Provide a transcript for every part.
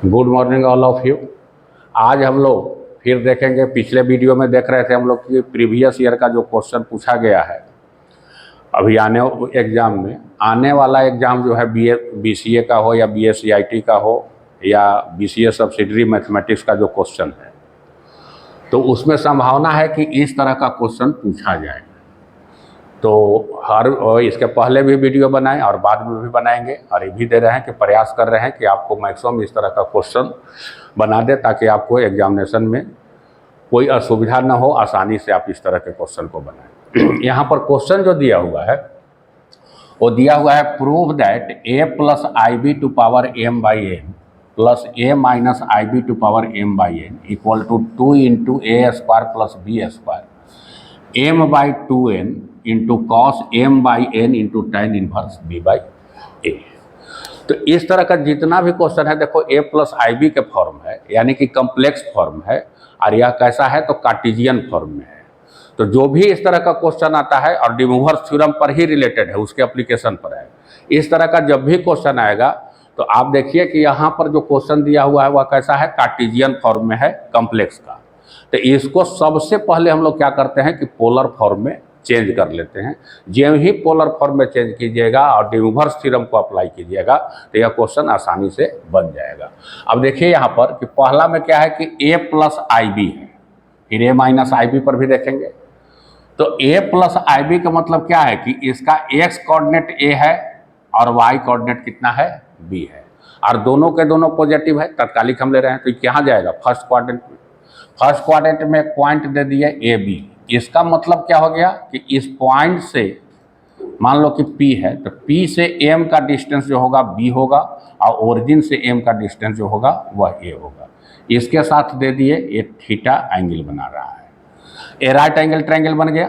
Good morning all of you. आज हम लोग फिर देखेंगे, पिछले वीडियो में देख रहे थे हम लोग कि प्रीवियस ईयर का जो क्वेश्चन पूछा गया है अभी एग्ज़ाम में, आने वाला एग्ज़ाम जो है BCA का हो या BSCIT का हो या BCA सब्सिडरी मैथमेटिक्स का जो क्वेश्चन है, तो उसमें संभावना है कि इस तरह का क्वेश्चन पूछा जाए। तो इसके पहले भी वीडियो बनाए और बाद में भी बनाएंगे, और ये भी दे रहे हैं कि प्रयास कर रहे हैं कि आपको मैक्सिमम इस तरह का क्वेश्चन बना दे ताकि आपको एग्जामिनेशन में कोई असुविधा ना हो, आसानी से आप इस तरह के क्वेश्चन को बनाएं। यहाँ पर क्वेश्चन जो दिया हुआ है वो दिया हुआ है, prove that a plus IB to power m by n plus a minus IB to power m by n equal to 2 into a square plus b square m by 2n into cos m by n into tan inverse b by a। तो इस तरह का जितना भी question है, देखो a plus IB के form है, यानी कि कम्प्लेक्स फॉर्म है, और यह कैसा है तो कार्टेशियन फॉर्म में है। तो जो भी इस तरह का क्वेश्चन आता है और डी मोइर थ्योरम पर ही रिलेटेड है, उसके एप्लीकेशन पर है, इस तरह का जब भी क्वेश्चन आएगा तो आप देखिए कि यहाँ पर जो क्वेश्चन दिया हुआ है वह कैसा है, कार्टेशियन फॉर्म में है, कम्प्लेक्स का। तो इसको सबसे पहले हम लोग क्या करते हैं कि पोलर फॉर्म में चेंज कर लेते हैं। जब ही पोलर फॉर्म में चेंज कीजिएगा और डी मोइर थ्योरम को अप्लाई कीजिएगा तो यह क्वेश्चन आसानी से बन जाएगा। अब देखिए यहाँ पर कि पहला में क्या है कि a प्लस IB है, फिर a माइनस IB पर भी देखेंगे। तो a प्लस IB का मतलब क्या है कि इसका x कोऑर्डिनेट a है और y कोऑर्डिनेट कितना है, b है, और दोनों के दोनों पॉजिटिव है, तात्कालिक हम ले रहे हैं। तो कहाँ जाएगा, फर्स्ट क्वाड्रेंट में। फर्स्ट क्वाड्रेंट में पॉइंट दे दिए AB। इसका मतलब क्या हो गया कि इस पॉइंट से मान लो कि P है, तो P से M का डिस्टेंस जो होगा B होगा, और ओरिजिन से M का डिस्टेंस जो होगा वह A होगा। इसके साथ दे दिए ये थीटा एंगल बना रहा है, ए राइट एंगल ट्रायंगल बन गया।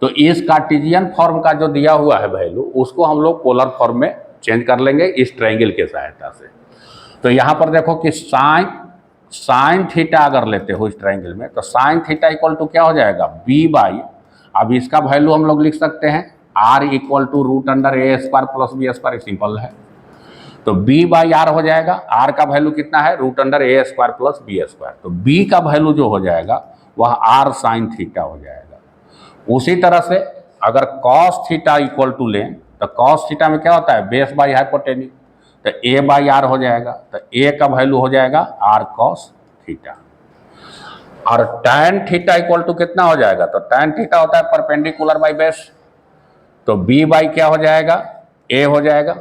तो इस कार्टेशियन फॉर्म का जो दिया हुआ है वैल्यू, उसको हम लोग पोलर फॉर्म में चेंज कर लेंगे इस ट्रायंगल के सहायता से। तो यहाँ पर देखो कि साइन थीटा अगर लेते हो इस ट्रायंगल में, तो साइन थीटा इक्वल टू क्या हो जाएगा, b बाई, अब इसका वैल्यू हम लोग लिख सकते हैं r equal to root under a square plus b square, simple है। तो b बाई r हो जाएगा, r का वैल्यू कितना है, root under a square plus b square. तो b का वैल्यू जो हो जाएगा वह r साइन थीटा हो जाएगा। उसी तरह से अगर कॉस थीटा इक्वल टू लें, तो कॉस थीटा में क्या होता है, बेस बाई हाइपोटेन्यूज, तो a बाई r हो जाएगा। तो a का वैल्यू हो जाएगा r कॉस थीटा, और tan थीटा इक्वल टू कितना हो जाएगा, तो tan थीटा होता है परपेंडिकुलर बाई बेस। तो b बाई क्या हो जाएगा, a हो जाएगा,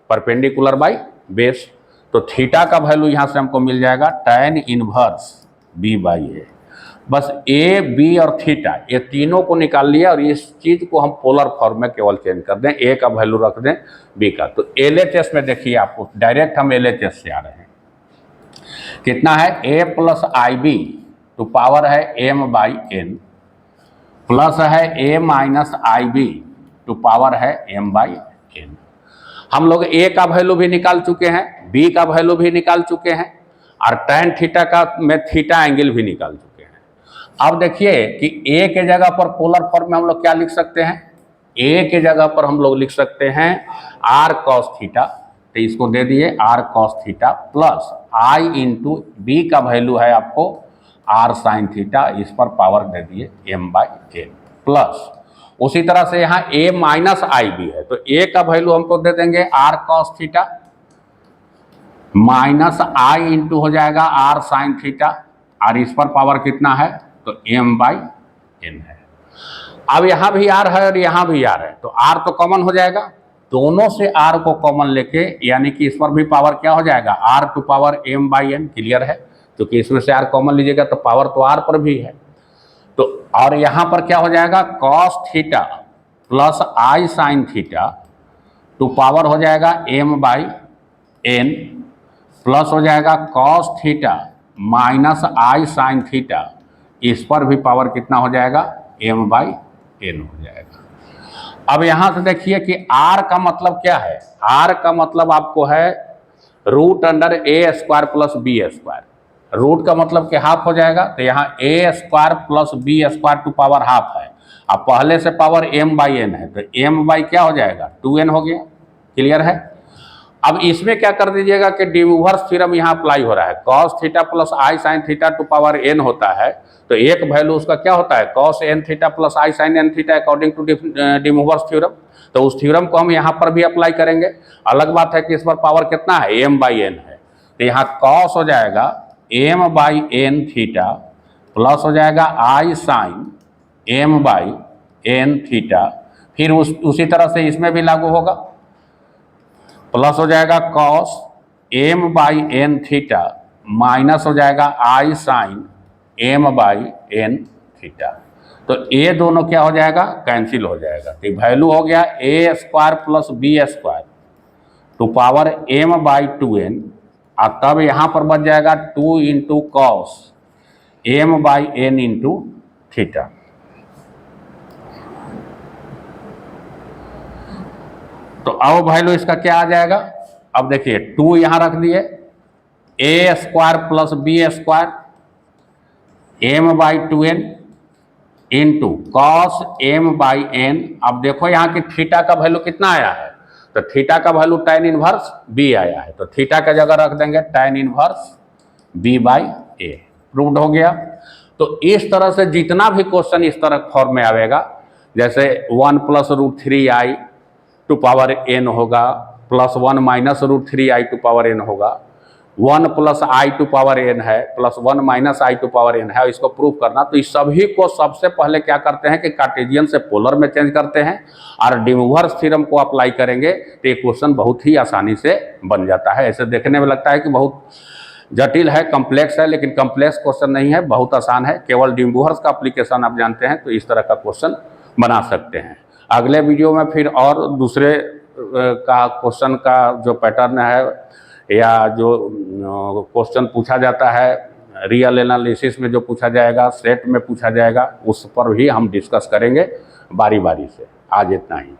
परपेंडिकुलर बाई बेस। तो थीटा का वैल्यू यहाँ से हमको मिल जाएगा tan inverse b by a। बस a, b और थीटा, ये तीनों को निकाल लिया, और इस चीज को हम पोलर फॉर्म में केवल चेंज कर दें, a का वैल्यू रख दें b का। तो LHS में देखिए, आपको डायरेक्ट हम LHS से आ रहे हैं, कितना है, a plus IB to power है m बाई n प्लस है a minus IB to power है m बाई n। हम लोग a का वैल्यू भी निकाल चुके हैं, b का वैल्यू भी निकाल चुके हैं, और tan थीटा का में थीटा एंगल भी निकाल चुके हैं। अब देखिए कि a के जगह पर पोलर फॉर्म में हम लोग क्या लिख सकते हैं, a के जगह पर हम लोग लिख सकते हैं r कॉस थीटा। तो इसको दे दिए r cos theta plus i into b का वैल्यू है आपको r साइन थीटा, इस पर पावर दे दिए m बाई n प्लस, उसी तरह से यहाँ a माइनस IB है, तो a का वैल्यू हमको दे देंगे r cos theta minus i into हो जाएगा r साइन थीटा, और इस पर पावर कितना है, तो m बाई n है। अब यहाँ भी r है और यहाँ भी r है, तो r तो कॉमन हो जाएगा, दोनों से r को कॉमन लेके, यानी कि इस पर भी पावर क्या हो जाएगा, r to power m by n, clear है, क्योंकि इसमें से r कॉमन लीजिएगा तो पावर तो r पर भी है। तो और यहाँ पर क्या हो जाएगा, cos theta plus i sign theta to power हो जाएगा m बाई n प्लस हो जाएगा cos theta minus i sine theta, इस पर भी पावर कितना हो जाएगा, m बाई n हो जाएगा। अब यहाँ से देखिए कि r का मतलब क्या है, r का मतलब आपको है root under a square plus b square. Root का मतलब कि हाफ हो जाएगा, तो यहाँ a square plus b square to power half है, अब पहले से पावर m बाई n है, तो m बाई क्या हो जाएगा, 2n हो गया, क्लियर है। अब इसमें क्या कर दीजिएगा कि डिमूवर्स थ्योरम यहाँ अप्लाई हो रहा है, cos theta plus i sine theta to power n होता है, तो एक वैल्यू उसका क्या होता है, cos n theta plus i sine n theta according to De Moivre's theorem. तो उस थ्योरम को हम यहाँ पर भी अप्लाई करेंगे। अलग बात है कि इस पर पावर कितना है, एम बाई एन है, तो यहाँ कॉस हो जाएगा m by n theta plus हो जाएगा i sine m by n theta, फिर उसी तरह से इसमें भी लागू होगा, प्लस हो जाएगा cos M by n theta minus हो जाएगा i sine m by n theta. तो ये दोनों क्या हो जाएगा, कैंसिल हो जाएगा। तो वैल्यू हो गया A square plus B square to power M by 2n, और तब यहाँ पर बच जाएगा 2 into cos M by N into theta. तो अब वैल्यू इसका क्या आ जाएगा, अब देखिए 2 यहाँ रख दिए, A square plus B square M by 2n into cos M by N. अब देखो यहाँ की थीटा का वैल्यू कितना आया है, तो थीटा का वैल्यू tan इनवर्स बी आया है, तो थीटा का जगह रख देंगे tan inverse b by a. Proved हो गया। तो इस तरह से जितना भी क्वेश्चन इस तरह फॉर्म में आवेगा, जैसे 1 plus root 3i to power n होगा, plus 1 minus root 3i to power n होगा, 1 plus i to power n है, plus 1 minus i to power n है, इसको प्रूव करना। तो इस सभी को सबसे पहले क्या करते हैं कि कार्टेशियन से पोलर में चेंज करते हैं और डिमूवर्स थ्योरम को अप्लाई करेंगे, तो ये क्वेश्चन बहुत ही आसानी से बन जाता है। ऐसे देखने में लगता है कि बहुत जटिल है, कॉम्प्लेक्स है, लेकिन कॉम्प्लेक्स क्वेश्चन नहीं है, बहुत आसान है। केवल डिमूवर्स का एप्लीकेशन आप जानते हैं तो इस तरह का क्वेश्चन बना सकते हैं। अगले वीडियो में फिर और दूसरे का क्वेश्चन का जो पैटर्न है या जो क्वेश्चन पूछा जाता है रियल एनालिसिस में, जो पूछा जाएगा, सेट में पूछा जाएगा, उस पर भी हम डिस्कस करेंगे बारी बारी से। आज इतना ही।